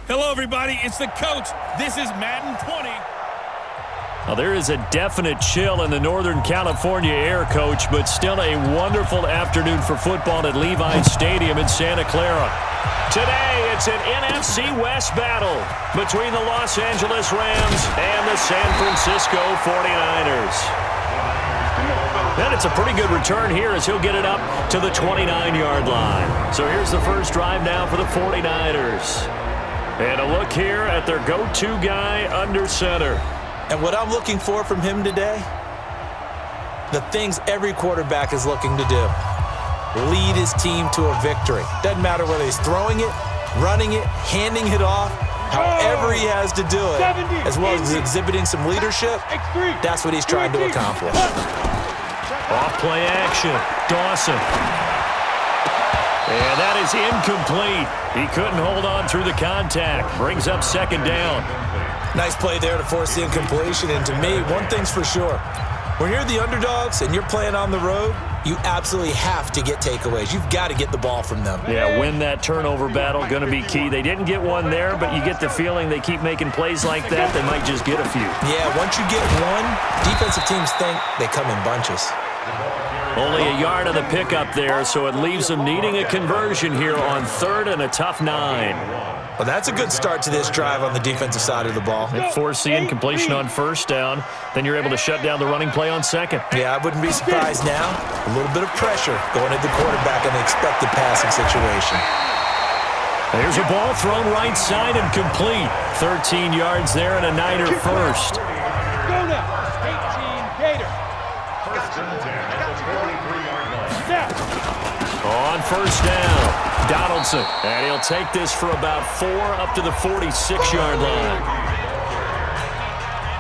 Hello, everybody. It's the coach. This is Madden 20. Well, there is a definite chill in the Northern California air, Coach, but still a wonderful afternoon for football at Levi's Stadium in Santa Clara. Today, it's an NFC West battle between the Los Angeles Rams and the San Francisco 49ers. And it's a pretty good return here as he'll get it up to the 29-yard line. So here's the first drive now for the 49ers. And a look here at their go-to guy under center. And what I'm looking for from him today, the things every quarterback is looking to do. Lead his team to a victory. Doesn't matter whether he's throwing it, running it, handing it off, however he has to do it, as well as exhibiting some leadership, that's what he's trying to accomplish. Off play action, Dawson. And that is incomplete. He couldn't hold on through the contact. Brings up second down. Nice play there to force the incompletion. And to me, one thing's for sure. When you're the underdogs and you're playing on the road, you absolutely have to get takeaways. You've got to get the ball from them. Yeah, win that turnover battle, going to be key. They didn't get one there, but you get the feeling they keep making plays like that, they might just get a few. Yeah, once you get one, defensive teams think they come in bunches. Only a yard of the pickup there, so it leaves them needing a conversion here on third and a tough 9. Well, that's a good start to this drive on the defensive side of the ball. They force the incompletion on first down, then you're able to shut down the running play on second. Yeah, I wouldn't be surprised now. A little bit of pressure going at the quarterback in the expected passing situation. There's a ball thrown right side and complete. 13 yards there and a Niner first. Go now, 18 Gator. On first down, Donaldson. And he'll take this for about 4 up to the 46-yard line.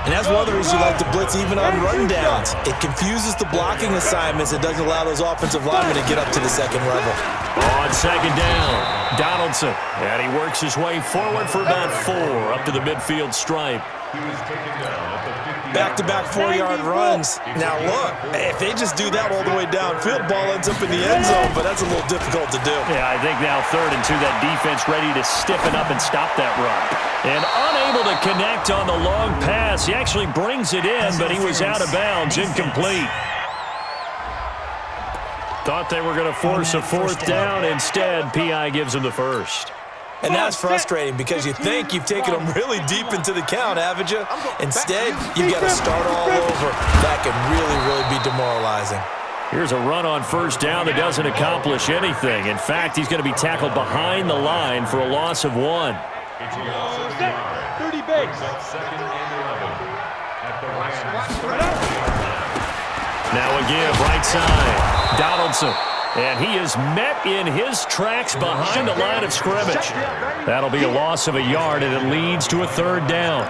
And that's one of the reasons you like to blitz even on rundowns. It confuses the blocking assignments. It doesn't allow those offensive linemen to get up to the second level. On second down, Donaldson. And he works his way forward for about 4 up to the midfield stripe. Back-to-back 4-yard runs. Now, look, if they just do that all the way downfield, ball ends up in the end zone, but that's a little difficult to do. Yeah, I think now 3rd and 2, that defense ready to stiffen up and stop that run. And unable to connect on the long pass. He actually brings it in, but he was out of bounds, incomplete. Thought they were going to force a 4th down. Instead, P.I. gives him the first. And that's frustrating because you think you've taken them really deep into the count, haven't you? Instead, you've got to start all over. That can really be demoralizing. Here's a run on first down that doesn't accomplish anything. In fact, he's going to be tackled behind the line for a loss of 1. 30 base. Now again, right side, Donaldson. And he is met in his tracks behind the line of scrimmage. That'll be a loss of a yard, and it leads to a 3rd down.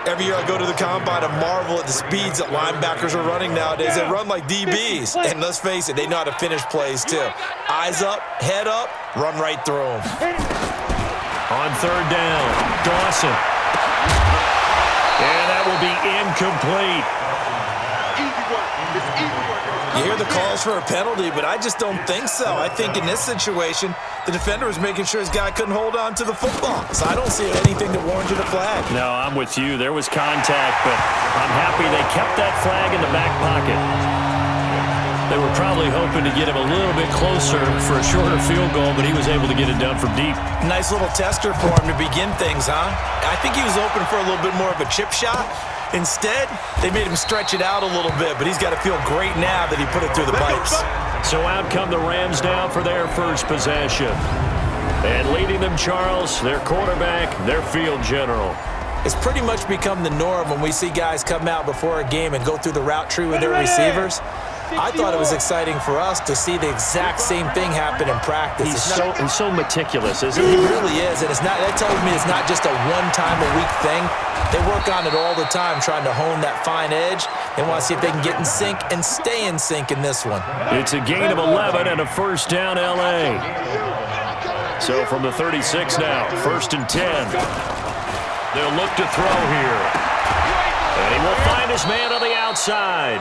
Every year I go to the combine and marvel at the speeds that linebackers are running nowadays. They run like DBs. And let's face it, they know how to finish plays too. Eyes up, head up, run right through them. On 3rd down, Dawson. And that will be incomplete. You hear the calls for a penalty, but I just don't think so. I think in this situation, the defender was making sure his guy couldn't hold on to the football. So I don't see anything that warranted a flag. No, I'm with you. There was contact, but I'm happy they kept that flag in the back pocket. They were probably hoping to get him a little bit closer for a shorter field goal, but he was able to get it done from deep. Nice little tester for him to begin things, huh? I think he was open for a little bit more of a chip shot. Instead, they made him stretch it out a little bit, but he's got to feel great now that he put it through the pipes. So out come the Rams now for their first possession. And leading them, Charles, their quarterback, their field general. It's pretty much become the norm when we see guys come out before a game and go through the route tree with their receivers. I thought it was exciting for us to see the exact same thing happen in practice. He's so meticulous, isn't he? He really is, and that tells me it's not just a one-time-a-week thing. They work on it all the time, trying to hone that fine edge. They want to see if they can get in sync and stay in sync in this one. It's a gain of 11 and a first down, L.A. So from the 36 now, 1st and 10. They'll look to throw here. And he will find his man on the outside.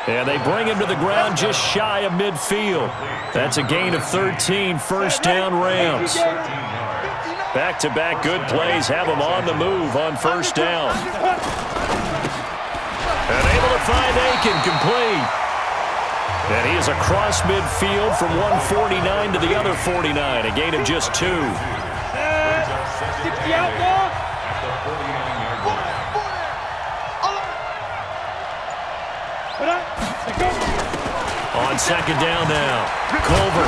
And they bring him to the ground just shy of midfield. That's a gain of 13, first down Rams. Back-to-back good plays have them on the move on first down. And able to find Aiken complete. And he is across midfield from 149 to the other 49, a gain of just 2. 60 out there. On second down now, Culver.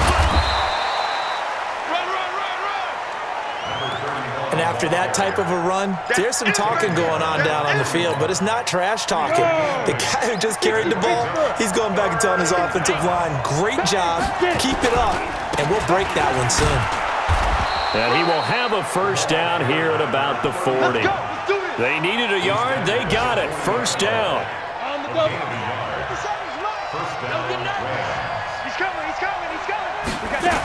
And after that type of a run, there's some talking going on down on the field, but it's not trash talking. The guy who just carried the ball, he's going back and telling his offensive line, great job, keep it up, and we'll break that one soon. And he will have a first down here at about the 40. They needed a yard, they got it. First down. On the double. He's coming. We got that.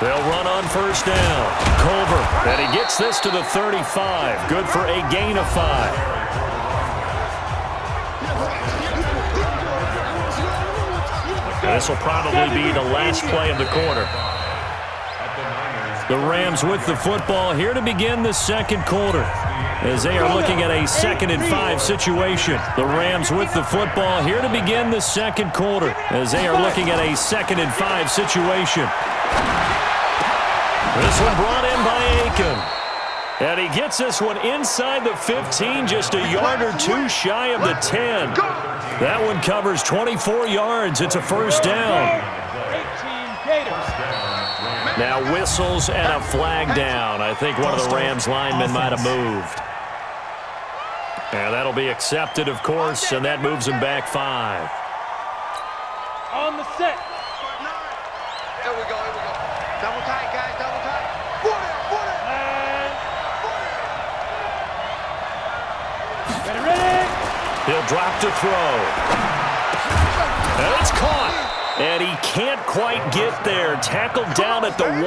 They'll run on first down. Culver, and he gets this to the 35. Good for a gain of 5. This will probably be the last play of the quarter. The Rams with the football here to begin the second quarter, as they are looking at a 2nd and 5 situation. The Rams with the football here to begin the second quarter, as they are looking at a 2nd and 5 situation. This one brought in by Aiken. And he gets this one inside the 15, just a yard or 2 shy of the 10. That one covers 24 yards. It's a first down. 18 Gators. Now whistles and a flag down. I think one of the Rams linemen might have moved. And that'll be accepted, of course, and that moves him back 5. On the set. Here we go. Double tight, guys, double tight. Get it ready. He'll drop to throw. And it's caught. And he can't quite get there. Tackled down at the 1.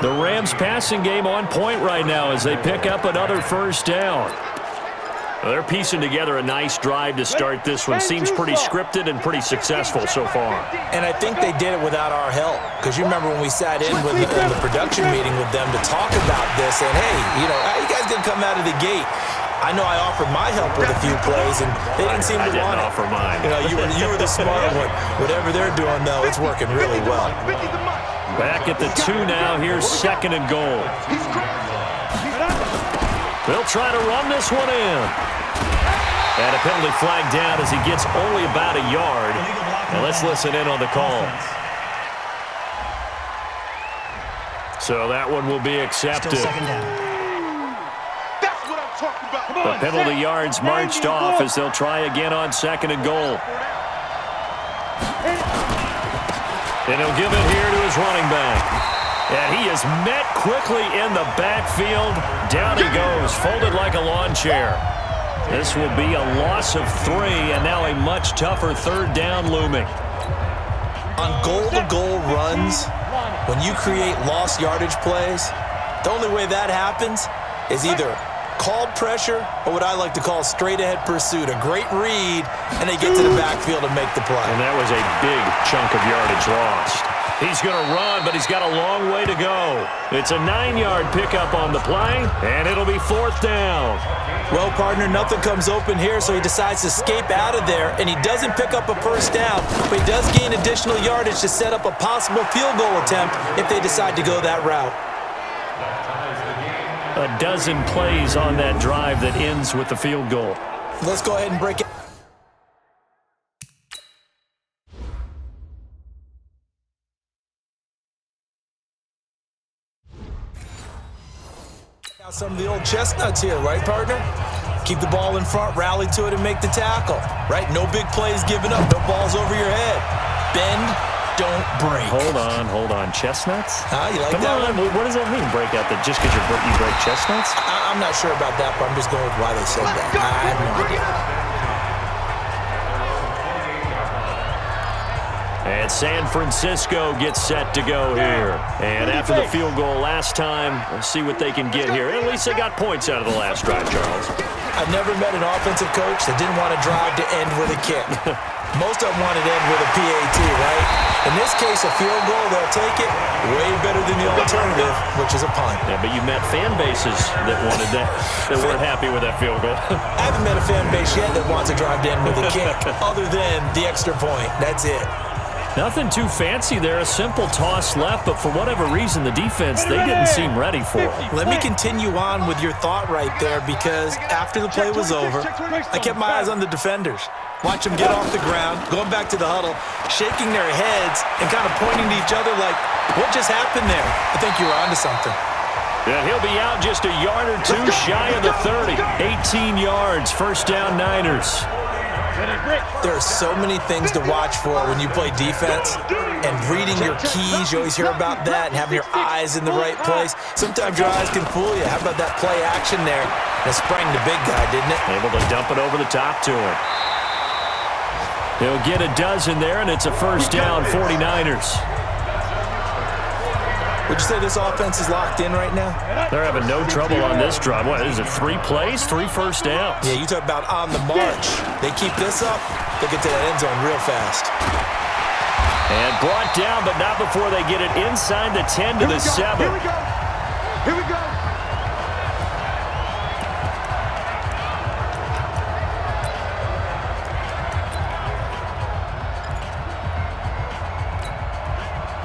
The Rams passing game on point right now as they pick up another first down. Well, they're piecing together a nice drive to start this one. Seems pretty scripted and pretty successful so far. And I think they did it without our help. Because you remember when we sat in with the production meeting with them to talk about this, and hey, how you guys going to come out of the gate? I know I offered my help with a few plays, and they didn't seem to want it. I didn't offer mine. You were the smart one. Whatever they're doing, though, it's working really well. Back at the 2 now. Here's 2nd and goal. They'll try to run this one in. And a penalty flag down as he gets only about a yard. Now let's listen in on the call. So that one will be accepted. The penalty yards marched off as they'll try again on 2nd and goal. And he'll give it here to his running back. And he is met quickly in the backfield. Down he goes, folded like a lawn chair. This will be a loss of 3, and now a much tougher 3rd down looming. On goal-to-goal runs, when you create lost yardage plays, the only way that happens is either called pressure or what I like to call straight-ahead pursuit. A great read, and they get to the backfield and make the play. And that was a big chunk of yardage lost. He's going to run, but he's got a long way to go. It's a 9-yard pickup on the play, and it'll be 4th down. Well, partner, nothing comes open here, so he decides to escape out of there, and he doesn't pick up a first down, but he does gain additional yardage to set up a possible field goal attempt if they decide to go that route. A dozen plays on that drive that ends with the field goal. Let's go ahead and break it. Some of the old chestnuts here, right, partner? Keep the ball in front, rally to it, and make the tackle, right? No big plays given up, no balls over your head. Bend, don't break. Hold on. Chestnuts? You like Come that on, one? what does that mean, break out? That just because you break chestnuts? I'm not sure about that, but I'm just going with why they said that. I have no idea. And San Francisco gets set to go here. And after the field goal last time, let's see what they can get here. At least they got points out of the last drive, Charles. I've never met an offensive coach that didn't want to drive to end with a kick. Most of them want it in with a PAT, right? In this case, a field goal, they'll take it way better than the alternative, which is a punt. Yeah, but you met fan bases that wanted that, that weren't happy with that field goal. I haven't met a fan base yet that wants it drive in with a kick, other than the extra point. That's it. Nothing too fancy there. A simple toss left, but for whatever reason, the defense, they didn't seem ready for it. Let me continue on with your thought right there, because after the play was over, I kept my eyes on the defenders. Watch them get off the ground, going back to the huddle, shaking their heads and kind of pointing to each other like, what just happened there? I think you were onto something. Yeah, he'll be out just a yard or two shy of the 30. 18 yards, first down Niners. There are so many things to watch for when you play defense, and reading your keys, you always hear about that, and having your eyes in the right place. Sometimes your eyes can fool you. How about that play action there? That sprang the big guy, didn't it? Able to dump it over the top to him. He'll get a dozen there, and it's a first down, 49ers. Would you say this offense is locked in right now? They're having no trouble on this drive. What, is it 3 plays, 3 first downs? Yeah, you talk about on the march. They keep this up, they get to that end zone real fast. And brought down, but not before they get it inside the 10 to the 7. Here we go. Here we go.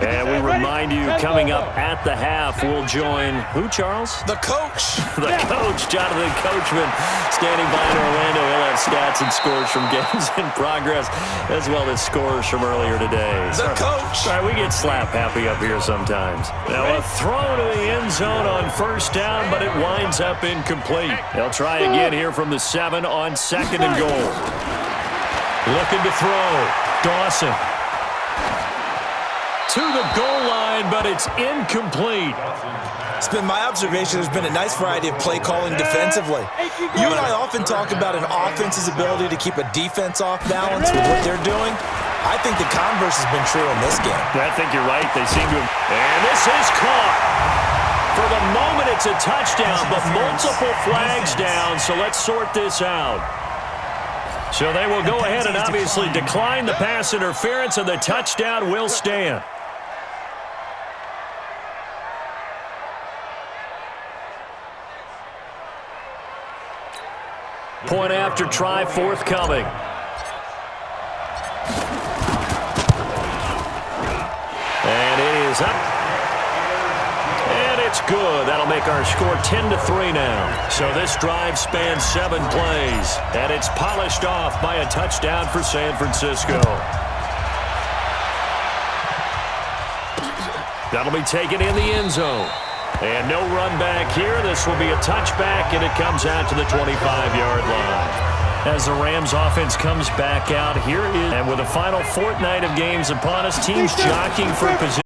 And we remind you, coming up at the half, we'll join who, Charles? The coach. The coach, Jonathan Coachman, standing by in Orlando. He'll have stats and scores from games in progress, as well as scores from earlier today. The coach. All right, we get slap happy up here sometimes. Now a throw to the end zone on first down, but it winds up incomplete. They'll try again here from the 7 on second and goal. Looking to throw. Dawson. To the goal line, but it's incomplete. It's been my observation there's been a nice variety of play calling defensively. You and I often talk about an offense's ability to keep a defense off balance with what they're doing. I think the converse has been true in this game. I think you're right. They seem to have... And this is caught. For the moment, it's a touchdown, but multiple flags down, so let's sort this out. So they will go ahead and obviously decline the pass interference, and the touchdown will stand. Point after try forthcoming. And it is up. And it's good. That'll make our score 10-3 now. So this drive spans 7 plays. And it's polished off by a touchdown for San Francisco. That'll be taken in the end zone. And no run back here. This will be a touchback, and it comes out to the 25-yard line. As the Rams offense comes back out, here is, and with the final fortnight of games upon us, teams jockeying for position.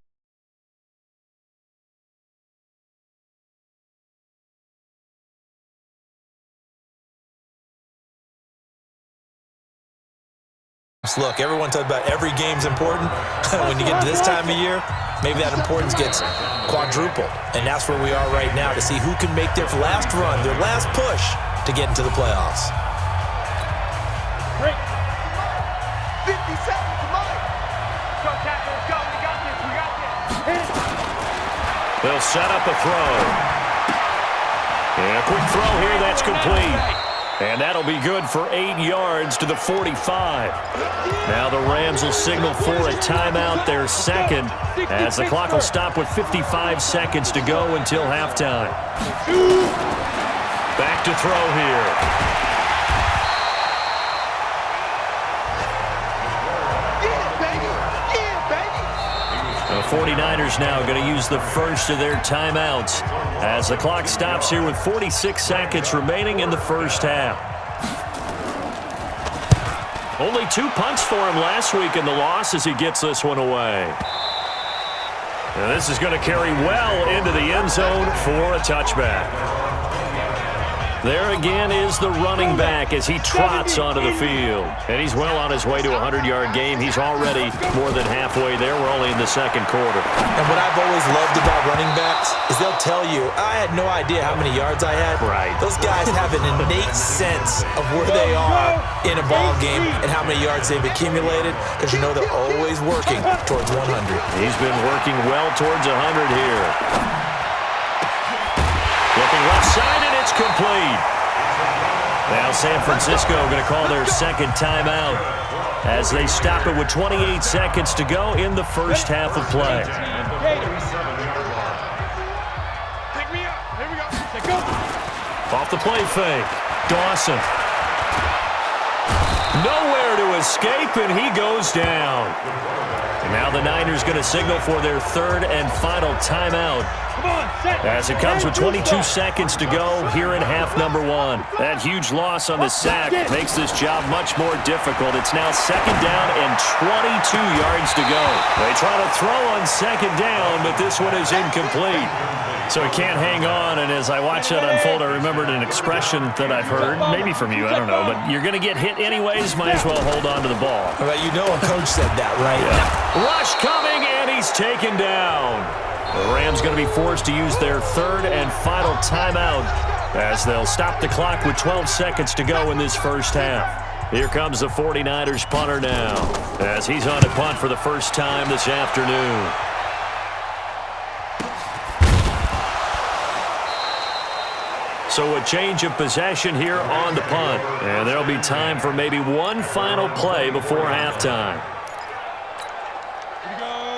Look, everyone talks about every game's important. When you get to this time of year, maybe that importance gets quadrupled. And that's where we are right now, to see who can make their last run, their last push to get into the playoffs. 50 seconds, come on. Go, Captain, let's go. We got this. We got this. They'll set up a throw. And a quick throw here. That's complete. And that'll be good for 8 yards to the 45. Now the Rams will signal for a timeout, their second, as the clock will stop with 55 seconds to go until halftime. Back to throw here. The 49ers now going to use the first of their timeouts as the clock stops here with 46 seconds remaining in the first half. Only 2 punts for him last week in the loss as he gets this one away. And this is going to carry well into the end zone for a touchback. There again is the running back as he trots onto the field. And he's well on his way to a 100-yard game. He's already more than halfway there. We're only in the second quarter. And what I've always loved about running backs is they'll tell you, I had no idea how many yards I had. Right. Those guys have an innate sense of where they are in a ball game and how many yards they've accumulated because you know they're always working towards 100. He's been working well towards 100 here. Looking left side, and it's complete. Now San Francisco going to call their second timeout as they stop it with 28 seconds to go in the first half of play. Off the play fake, Dawson. Nowhere to escape, and he goes down. And now the Niners going to signal for their third and final timeout as it comes with 22 seconds to go here in half number one. That huge loss on the sack makes this job much more difficult. It's now second down and 22 yards to go. They try to throw on second down, but this one is incomplete. So he can't hang on, and as I watch that unfold, I remembered an expression that I've heard, maybe from you, I don't know, but you're going to get hit anyways, might as well hold on to the ball. Well, you know a coach said that, right? Yeah. Rush coming, and he's taken down. The Rams going to be forced to use their third and final timeout as they'll stop the clock with 12 seconds to go in this first half. Here comes the 49ers punter now as he's on to punt for the first time this afternoon. So a change of possession here on the punt. And there'll be time for maybe one final play before halftime.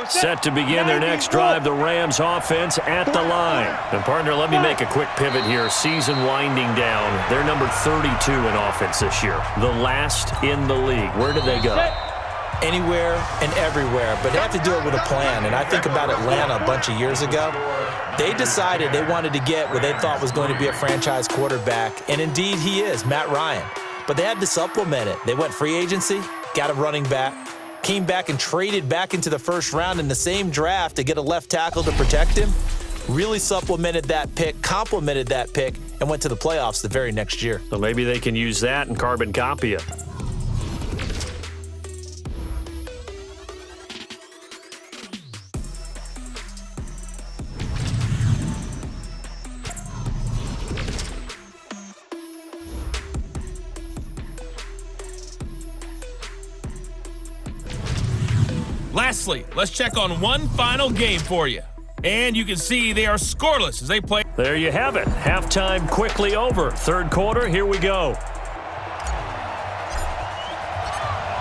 Set to begin their next drive, the Rams offense at the line. And partner, let me make a quick pivot here. Season winding down. They're number 32 in offense this year. The last in the league. Where did they go? Anywhere and everywhere, but they have to do it with a plan. And I think about Atlanta a bunch of years ago. They decided they wanted to get what they thought was going to be a franchise quarterback, and indeed he is, Matt Ryan. But they had to supplement it. They went free agency, got a running back, came back and traded back into the first round in the same draft to get a left tackle to protect him, really supplemented that pick, complemented that pick, and went to the playoffs the very next year. So maybe they can use that and carbon copy it. Lastly, let's check on one final game for you. And you can see they are scoreless as they play. There you have it. Halftime quickly over. Third quarter, here we go.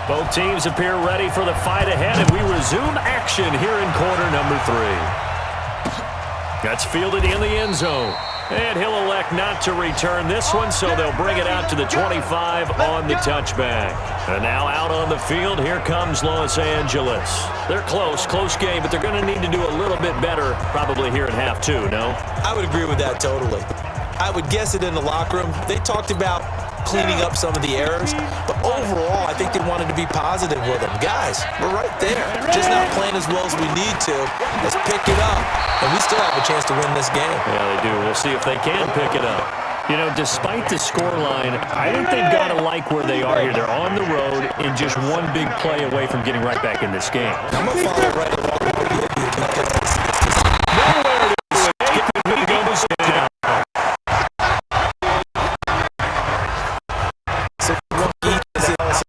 Both teams appear ready for the fight ahead, and we resume action here in quarter number 3. That's fielded in the end zone. And he'll elect not to return this one, so they'll bring it out to the 25 on the touchback. And now out on the field, here comes Los Angeles. They're close game, but they're going to need to do a little bit better probably here in half 2, no? I would agree with that totally. I would guess it in the locker room. They talked about cleaning up some of the errors, but overall, I think they wanted to be positive with them. Guys, we're right there. Just not playing as well as we need to. Let's pick it up, and we still have a chance to win this game. Yeah, they do. We'll see if they can pick it up. You know, despite the scoreline, I think they've got to like where they are here. They're on the road and just one big play away from getting right back in this game. I'm going to follow right along with you because nowhere to escape, and he goes down. So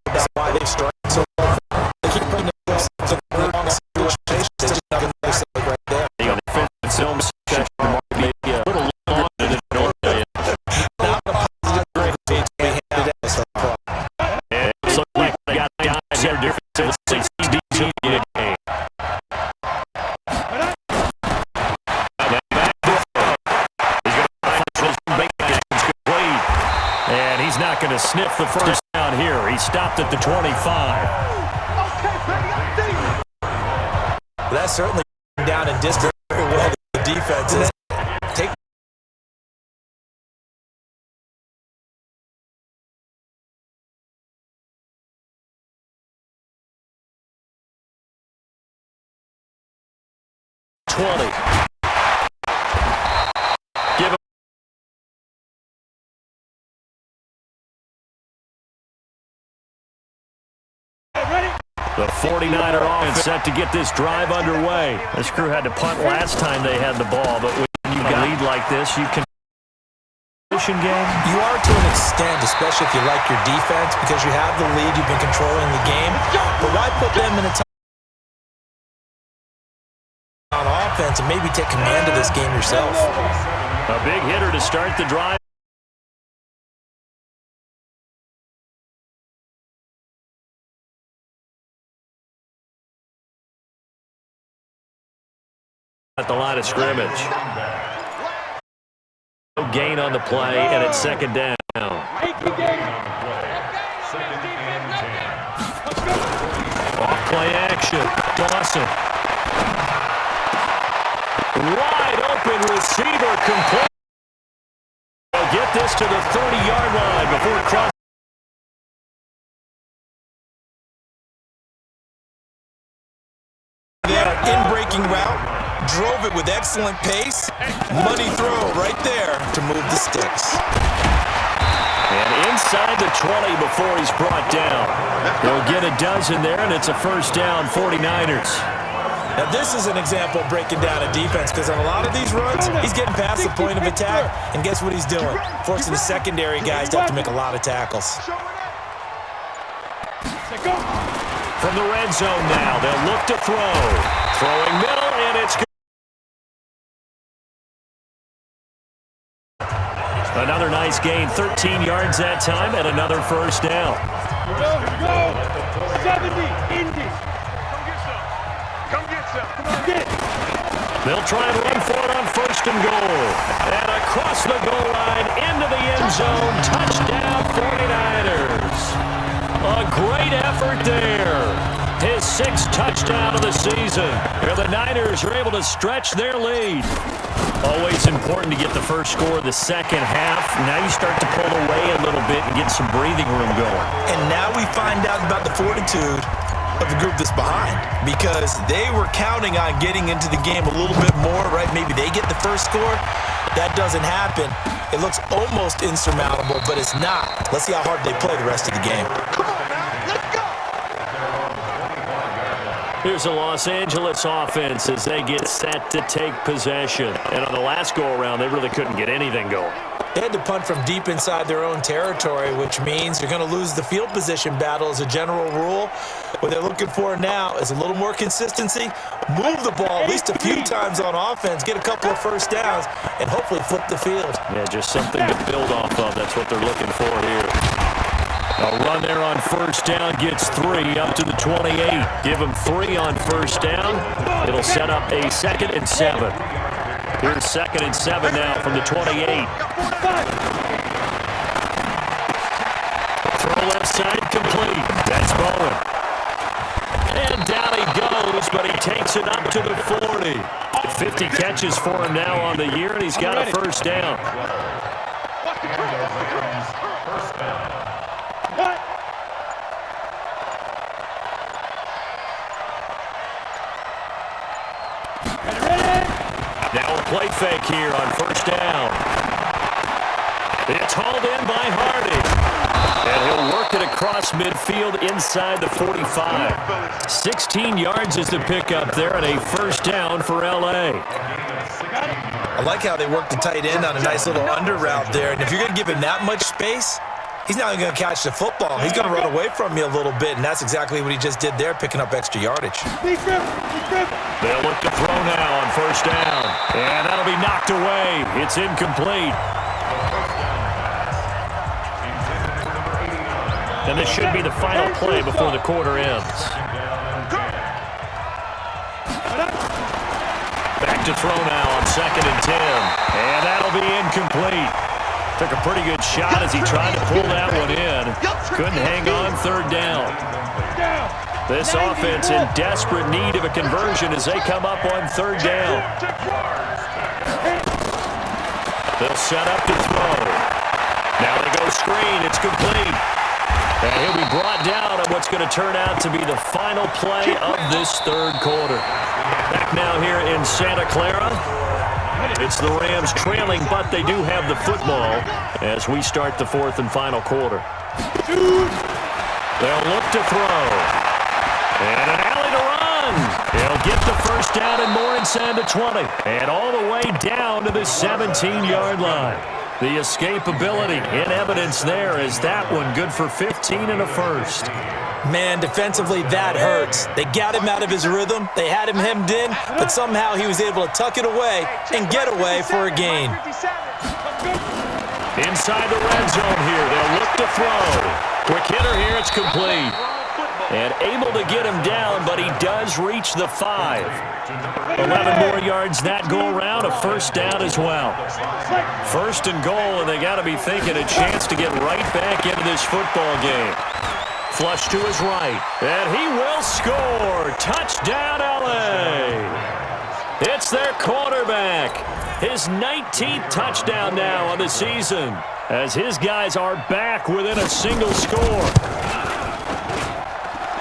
that's why they've struck so well. They keep putting themselves in the wrong situation. They just have another mistake right there. The offensive film session might be a little longer than it normally is. Not a positive grade to be handed out so far. And it looks like they got guys here defensively. CDC game. And he's not going to sniff the first down here. He stopped at the 25. That's certainly down in distance very well the defense is. Take The 49er offense set to get this drive underway. This crew had to punt last time they had the ball, but when you got a lead like this, you can game. You are to an extent, especially if you like your defense, because you have the lead, you've been controlling the game. But why put them in a on offense and maybe take command of this game yourself? A big hitter to start the drive. At the line of scrimmage. Gain on the play, and it's second down. Off play action. Dawson. Wide open receiver complete. They'll get this to the 30-yard line before it crosses. In-breaking route. Drove it with excellent pace. Money throw right there to move the sticks. And inside the 20 before he's brought down. He'll get a dozen there, and it's a first down, 49ers. Now, this is an example of breaking down a defense, because on a lot of these runs, he's getting past the point of attack, and guess what he's doing? Forcing the secondary guys to have to make a lot of tackles. From the red zone now, they'll look to throw. Throwing middle, and it's good. Another nice gain, 13 yards that time, and another first down. Here we go. 70, Indy. Come get some. Come on, get it. They'll try and run for it on first and goal. And across the goal line, into the end zone, touchdown 49ers. A great effort there. His sixth touchdown of the season. And the Niners are able to stretch their lead. Always important to get the first score of the second half. Now you start to pull away a little bit and get some breathing room going. And now we find out about the fortitude of the group that's behind, because they were counting on getting into the game a little bit more, right? Maybe they get the first score. That doesn't happen. It looks almost insurmountable, but it's not. Let's see how hard they play the rest of the game. Come on now, let's go. Here's the Los Angeles offense as they get set to take possession. And on the last go-around, they really couldn't get anything going. They had to punt from deep inside their own territory, which means you're going to lose the field position battle as a general rule. What they're looking for now is a little more consistency, move the ball at least a few times on offense, get a couple of first downs, and hopefully flip the field. Yeah, just something to build off of. That's what they're looking for here. A run there on first down gets 3 up to the 28. Give them 3 on first down. It'll set up a 2nd and 7. Here's 2nd and 7 now from the 28. Throw left side complete. That's Bowen. And down he goes, but he takes it up to the 40. 50 catches for him now on the year, and he's got a first down. Now a play fake here on first down. It's hauled in by Hardy. And he'll work it across midfield inside the 45. 16 yards is the pickup there, and a first down for L.A. I like how they work the tight end on a nice little under route there. And if you're going to give him that much space, he's not even going to catch the football. He's going to run away from you a little bit, and that's exactly what he just did there, picking up extra yardage. They'll look to throw now on first down. And that'll be knocked away. It's incomplete. And this should be the final play before the quarter ends. Back to throw now on 2nd and 10. And that'll be incomplete. Took a pretty good shot as he tried to pull that one in. Couldn't hang on 3rd down. This offense in desperate need of a conversion as they come up on 3rd down. They'll set up to throw. Now they go screen. It's complete. And he'll be brought down on what's going to turn out to be the final play of this 3rd quarter. Back now here in Santa Clara. It's the Rams trailing, but they do have the football as we start the 4th and final quarter. They'll look to throw. And an alley to run. He'll get the first down and more inside the 20. And all the way down to the 17-yard line. The escapability in evidence there as that one good for 15 and a first. Man, defensively, that hurts. They got him out of his rhythm. They had him hemmed in, but somehow he was able to tuck it away and get away for a gain. Inside the red zone here, they'll look to throw. Quick hitter here, it's complete. And able to get him down, but he does reach the 5. 11 more yards that go around, a first down as well. First and goal, and they got to be thinking a chance to get right back into this football game. Flush to his right, and he will score. Touchdown, LA. It's their quarterback. His 19th touchdown now on the season, as his guys are back within a single score.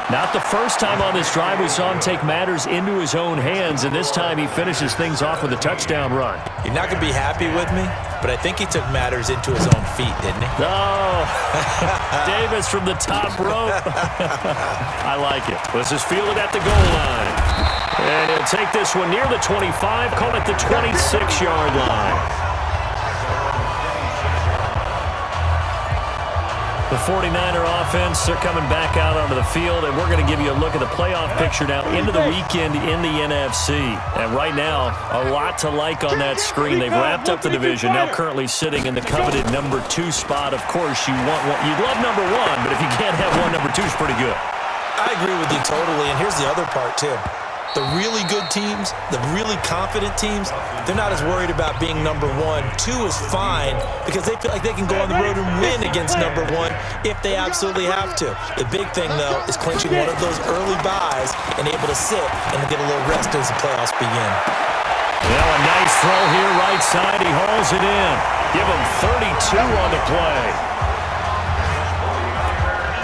Not the first time on this drive we saw him take matters into his own hands, and this time he finishes things off with a touchdown run. You're not going to be happy with me, but I think he took matters into his own feet, didn't he? Oh, Davis from the top rope. I like it. This is fielded at the goal line. And he'll take this one near the 25, call it the 26-yard line. The 49er offense, they're coming back out onto the field, and we're going to give you a look at the playoff picture now into the weekend in the NFC. And right now, a lot to like on that screen. They've wrapped up the division, now currently sitting in the coveted number 2 spot. Of course, you'd love number 1, but if you can't have one, number 2 is pretty good. I agree with you totally, and here's the other part, too. The really good teams, the really confident teams, they're not as worried about being number 1. 2 is fine because they feel like they can go on the road and win against number 1 if they absolutely have to. The big thing, though, is clinching one of those early byes and able to sit and get a little rest as the playoffs begin. Well, a nice throw here right side. He hauls it in. Give him 32 on the play.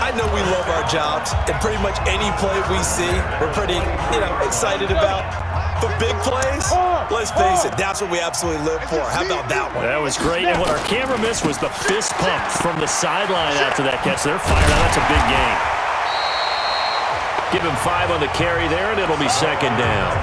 I know we love our jobs, and pretty much any play we see, we're pretty, excited about. But big plays, let's face it, that's what we absolutely live for. How about that one? That was great, and what our camera missed was the fist pump from the sideline after that catch. They're fired out. That's a big gain. Give him 5 on the carry there, and it'll be second down.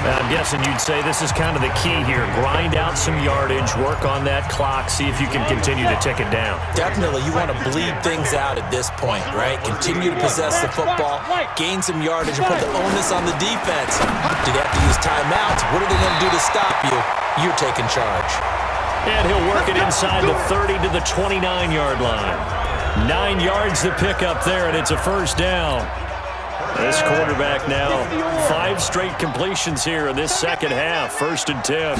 I'm guessing you'd say this is kind of the key here. Grind out some yardage, work on that clock, see if you can continue to tick it down. Definitely. You want to bleed things out at this point, right? Continue to possess the football, gain some yardage, and put the onus on the defense. Do they have to use timeouts? What are they going to do to stop you? You're taking charge. And he'll work it inside the 30 to the 29-yard line. 9 yards to pick up there, and it's a first down. This quarterback now, 5 straight completions here in this second half. 1st and 10.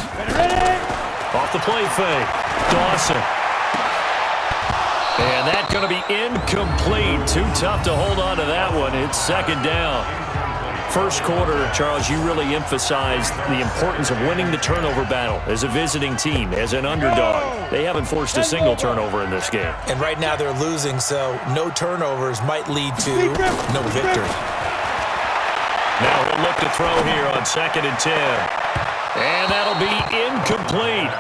Off the play fake. Dawson. And that's going to be incomplete. Too tough to hold on to that one. It's second down. First quarter, Charles, you really emphasized the importance of winning the turnover battle as a visiting team, as an underdog. They haven't forced a single turnover in this game. And right now they're losing, so no turnovers might lead to no victory. Now he'll look to throw here on 2nd and 10. And that'll be incomplete.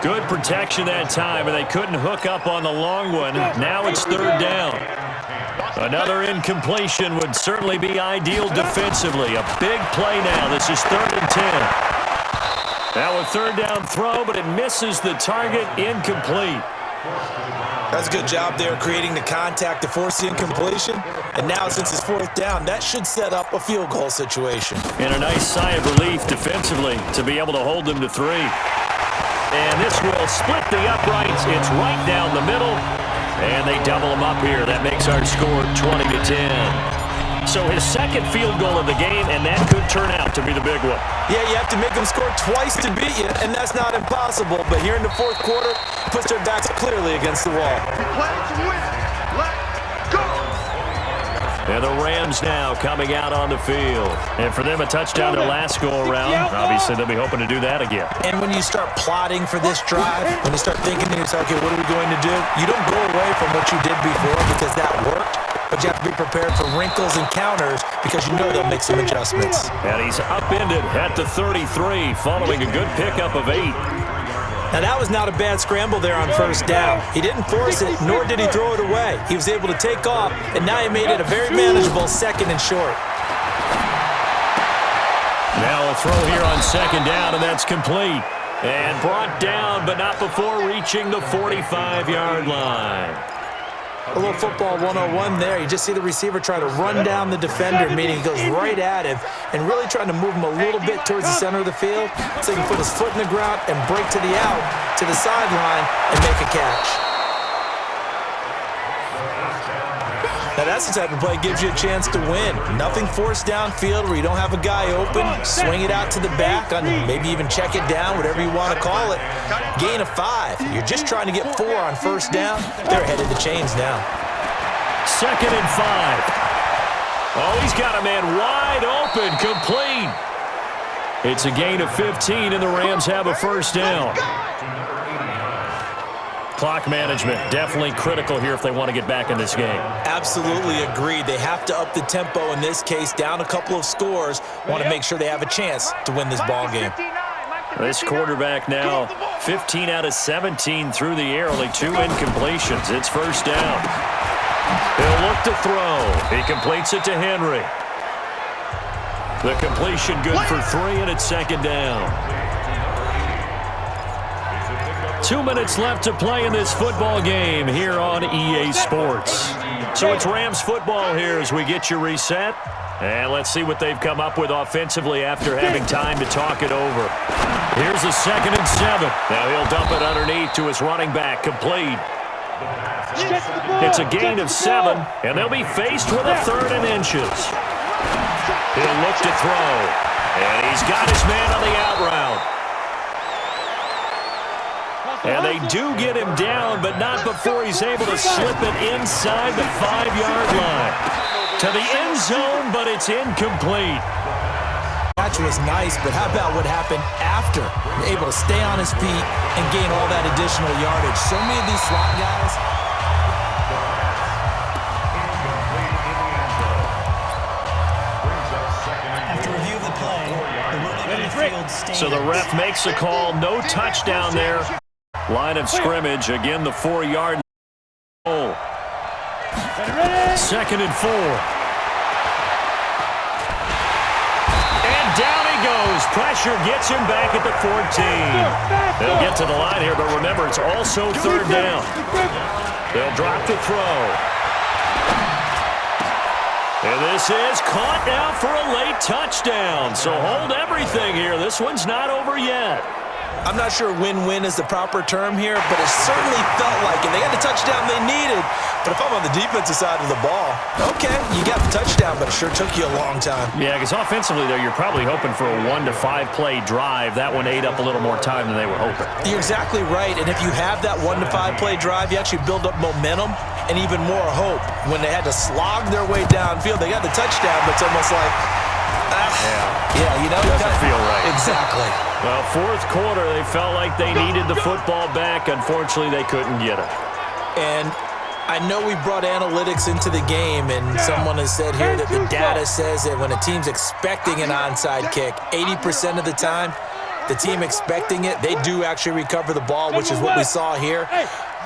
Good protection that time, and they couldn't hook up on the long one. Now it's 3rd down. Another incompletion would certainly be ideal defensively. A big play now. This is 3rd and 10. Now a 3rd down throw, but it misses the target. Incomplete. That's a good job there creating the contact to force the incompletion. And now since it's 4th down, that should set up a field goal situation. And a nice sigh of relief defensively to be able to hold them to 3. And this will split the uprights. It's right down the middle. And they double them up here. That makes our score 20-10. So his second field goal of the game, and that could turn out to be the big one. Yeah, you have to make them score twice to beat you, and that's not impossible. But here in the 4th quarter, puts their backs clearly against the wall. Let's win. Let's go. And the Rams now coming out on the field. And for them, a touchdown their last go-around. Obviously, they'll be hoping to do that again. And when you start plotting for this drive, when you start thinking to yourself, okay, what are we going to do? You don't go away from what you did before because that worked. But you have to be prepared for wrinkles and counters because you know they'll make some adjustments. And he's upended at the 33 following a good pickup of 8. Now, that was not a bad scramble there on first down. He didn't force it, nor did he throw it away. He was able to take off, and now he made it a very manageable 2nd and short. Now a throw here on 2nd down, and that's complete. And brought down, but not before reaching the 45-yard line. A little football 101 there. You just see the receiver try to run down the defender, meaning he goes right at him and really trying to move him a little bit towards the center of the field so he can put his foot in the ground and break to the out, to the sideline, and make a catch. Now that's the type of play that gives you a chance to win. Nothing forced downfield where you don't have a guy open. Swing it out to the back, on maybe even check it down, whatever you want to call it. Gain of 5. You're just trying to get 4 on first down. They're ahead of the chains now. 2nd and 5. Oh, he's got a man wide open, complete. It's a gain of 15, and the Rams have a first down. Clock management, definitely critical here if they want to get back in this game. Absolutely agreed. They have to up the tempo in this case, down a couple of scores. Want to make sure they have a chance to win this ball game. This quarterback now 15 out of 17 through the air, only 2 incompletions. It's first down. He'll look to throw. He completes it to Henry. The completion good for 3, and it's 2nd down. 2 minutes left to play in this football game here on EA Sports. So it's Rams football here as we get you reset. And let's see what they've come up with offensively after having time to talk it over. Here's a 2nd and 7. Now he'll dump it underneath to his running back, complete. It's a gain of 7, and they'll be faced with a 3rd and inches. He'll look to throw, and he's got his man on the out route. And they do get him down, but not before he's able to slip it inside the 5-yard line. To the end zone, but it's incomplete. Catch was nice, but how about what happened after? Able to stay on his feet and gain all that additional yardage. So many of these slot guys. After review of the play, the ruling on the field stands. So the ref makes a call, no touchdown there. Line of scrimmage, again the 4-yard goal. 2nd and 4. And down he goes. Pressure gets him back at the 14. They'll get to the line here, but remember, it's also 3rd down. They'll drop the throw. And this is caught now for a late touchdown. So hold everything here. This one's not over yet. I'm not sure win-win is the proper term here, but it certainly felt like it. They got the touchdown they needed, but if I'm on the defensive side of the ball, okay, you got the touchdown, but it sure took you a long time. Yeah, because offensively, though, you're probably hoping for a 1 to 5 play drive. That one ate up a little more time than they were hoping. You're exactly right, and if you have that 1 to 5 play drive, you actually build up momentum and even more hope. When they had to slog their way downfield, they got the touchdown, but it's almost like, yeah, you know, doesn't feel right. Exactly. Well, 4th quarter, they felt like they needed the football back. Unfortunately, they couldn't get it. And I know we brought analytics into the game, and someone has said here that the data says that when a team's expecting an onside kick, 80% of the time, the team expecting it, they do actually recover the ball, which is what we saw here.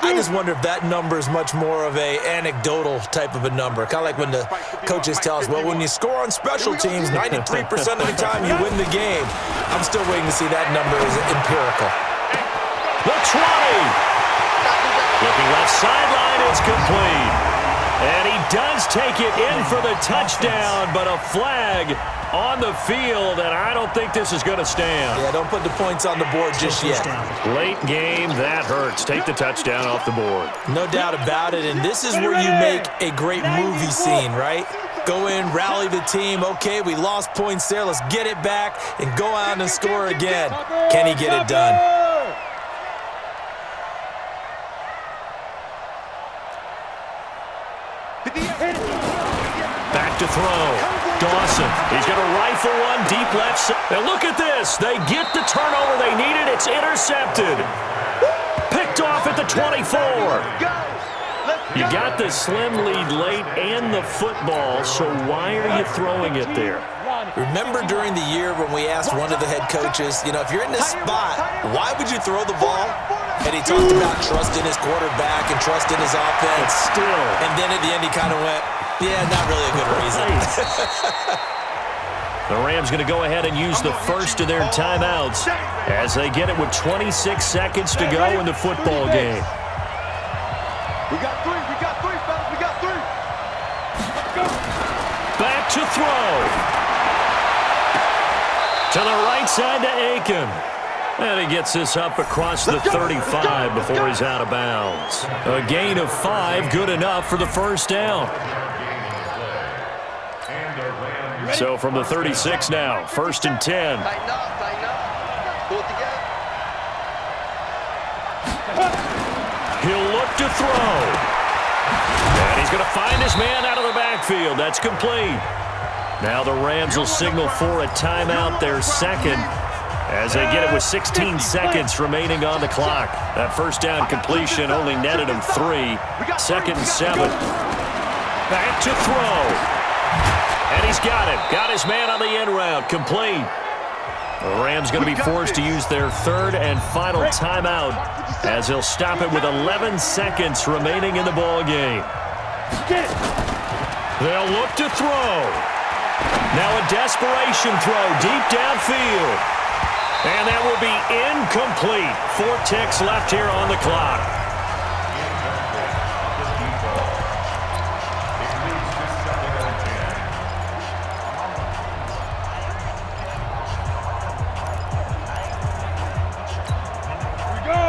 I just wonder if that number is much more of a anecdotal type of a number. Kind of like when the coaches tell us, well, when you score on special teams, 93% of the time you win the game. I'm still waiting to see that number is empirical. The 20. Looking left sideline, it's complete. And he does take it in for the touchdown, but a flag on the field, and I don't think this is going to stand. Yeah, don't put the points on the board just yet. Late game, that hurts. Take the touchdown off the board. No doubt about it, and this is where you make a great movie scene, right? Go in, rally the team. Okay, we lost points there. Let's get it back and go out and score again. Can he get it done? Back to throw. Dawson, he's going to rifle one deep left side. And look at this. They get the turnover they needed. It's intercepted. Picked off at the 24. You got the slim lead late and the football, so why are you throwing it there? Remember during the year when we asked one of the head coaches, if you're in this spot, why would you throw the ball? And he talked about trusting his quarterback and trusting his offense. But still. And then at the end he kind of went, yeah, not really a good reason. The Rams going to go ahead and use the first of their timeouts as they get it with 26 seconds to go in the football game. We got three, fellas, we got three. Go. Back to throw. To the right side to Aiken. And he gets this up across the 35 before he's out of bounds. A gain of 5, good enough for the first down. So from the 36 now, 1st and 10. Tighten up. Pull it together. He'll look to throw. And he's going to find his man out of the backfield. That's complete. Now the Rams will signal for a timeout, their second, as they get it with 16 seconds remaining on the clock. That first down completion only netted him 3. 2nd and 7. Back to throw. And he's got it. Got his man on the end route. Complete. The Rams going to be forced to use their 3rd and final timeout as they'll stop it with 11 seconds remaining in the ball game. They'll look to throw. Now a desperation throw deep downfield. And that will be incomplete. 4 ticks left here on the clock.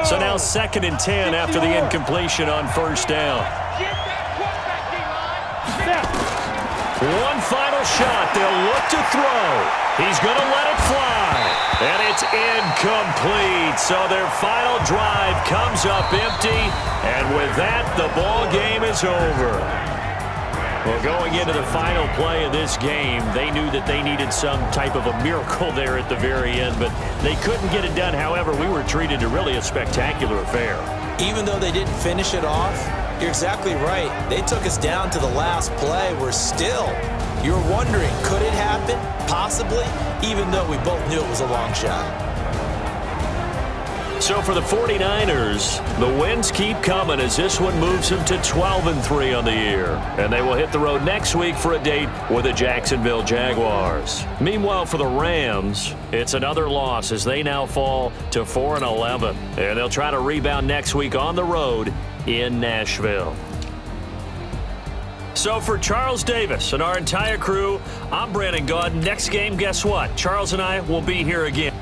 So now 2nd and 10 after the incompletion on first down. One final shot. They'll look to throw. He's going to let it fly. And it's incomplete. So their final drive comes up empty. And with that, the ball game is over. Well, going into the final play of this game, they knew that they needed some type of a miracle there at the very end, but they couldn't get it done. However, we were treated to really a spectacular affair. Even though they didn't finish it off, you're exactly right. They took us down to the last play. You're wondering, could it happen? Possibly, even though we both knew it was a long shot. So for the 49ers, the wins keep coming as this one moves them to 12-3 on the year. And they will hit the road next week for a date with the Jacksonville Jaguars. Meanwhile, for the Rams, it's another loss as they now fall to 4-11. And they'll try to rebound next week on the road in Nashville. So for Charles Davis and our entire crew, I'm Brandon Gaudin. Next game, guess what? Charles and I will be here again.